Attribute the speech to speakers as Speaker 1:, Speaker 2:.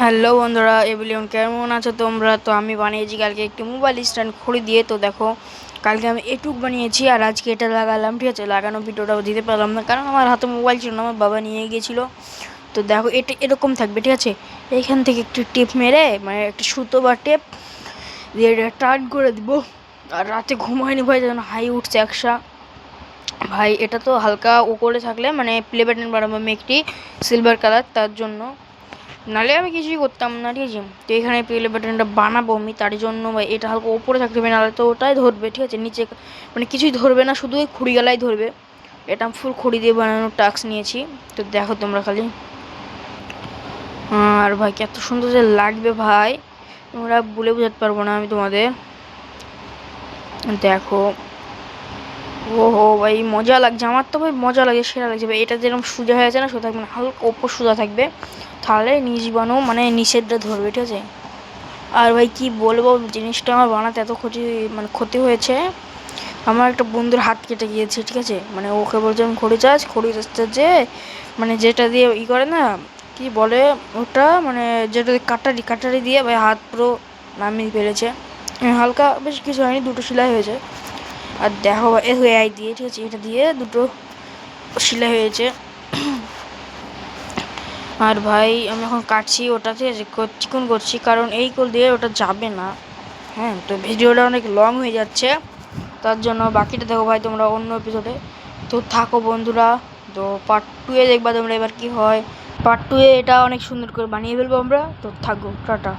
Speaker 1: Hello বন্ধুরা, এভলিয়ন কেমন আছো তোমরা? তো আমি বানিয়েছি কালকে একটি মোবাইল স্ট্যান্ড খড়ি দিয়ে। তো দেখো, কালকে আমি এটুক বানিয়েছি আর আজকে এটা লাগালাম। ঠিক আছে, লাগানো ভিডিওটাও দিতে পারলাম না কারণ আমার হাতে মোবাইল ছিল না, আমার বাবা নিয়ে গিয়েছিলো। তো দেখো, এটা এরকম থাকবে। ঠিক আছে, এইখান থেকে একটি টিপ মেরে, মানে একটা সুতো বা টেপ দিয়ে এটা টান করে দিব। আর রাতে ঘুমায়নি ভাই, যেন হাই উঠছে একসা। ভাই এটা তো হালকা ও করে থাকলে মানে প্লে বাটন বানাবো আমি একটি সিলভার কালার, তার জন্য। নাহলে আমি কিছুই করতাম না। ঠিক আছে, তো এখানে প্লে বাটনটা বানাবো আমি, তার জন্য এটা হালকা ওপরে থাকতে হবে, নাহলে তো ওটাই ধরবে। ঠিক আছে, নিচে মানে কিছুই ধরবে না, শুধু ওই খুঁড়ি গেলাই ধরবে। এটা আমি ফুল খুঁড়ি দিয়ে বানানোর টাস্ক নিয়েছি। তো দেখো তোমরা খালি। আর ভাই এত সুন্দর যে লাগবে ভাই, তোমরা বলে বোঝাতে পারবো না আমি তোমাদের। দেখো, ও হো ভাই মজা লাগছে আমার তো, ভাই মজা লাগে, সেরা লাগছে ভাই। এটা যেরকম সোজা হয়ে আছে না, সোজা থাকবে না, হালকা ওপর সোজা থাকবে, তাহলে নিজ বানো মানে নিষেধটা ধরবে। ঠিক আছে, আর ভাই কি বলবো, জিনিসটা আমার বানাতে এত ক্ষতি হয়েছে। আমার একটা বন্ধুর হাত কেটে গিয়েছে। ঠিক আছে, মানে ওকে বলছিলাম খড়ি চাষতে যে মানে যেটা দিয়ে করে না, কি বলে ওটা, মানে যেটা দিয়ে কাটারি দিয়ে ভাই হাত পুরো নামিয়ে ফেলেছে। হালকা, বেশ কিছু হয়নি, দুটো সেলাই হয়েছে। আর দেখো এআই দিয়ে, ঠিক আছে, এটা দিয়ে দুটো সেলাই হয়েছে। আর ভাই আমি এখন কাটছি ওটা, ঠিক আছে, চিকন করছি, কারণ এই কোল দিয়ে ওটা যাবে না। হ্যাঁ, তো ভিডিওটা অনেক লং হয়ে যাচ্ছে, তার জন্য বাকিটা দেখো ভাই তোমরা অন্য এপিসোডে। তো থাকো বন্ধুরা, তো পার্ট 2-এ দেখবা তোমরা এবার কি হয়। পার্ট 2-এ এটা অনেক সুন্দর করে বানিয়ে ফেলবো আমরা। তো থাকো, টাটা।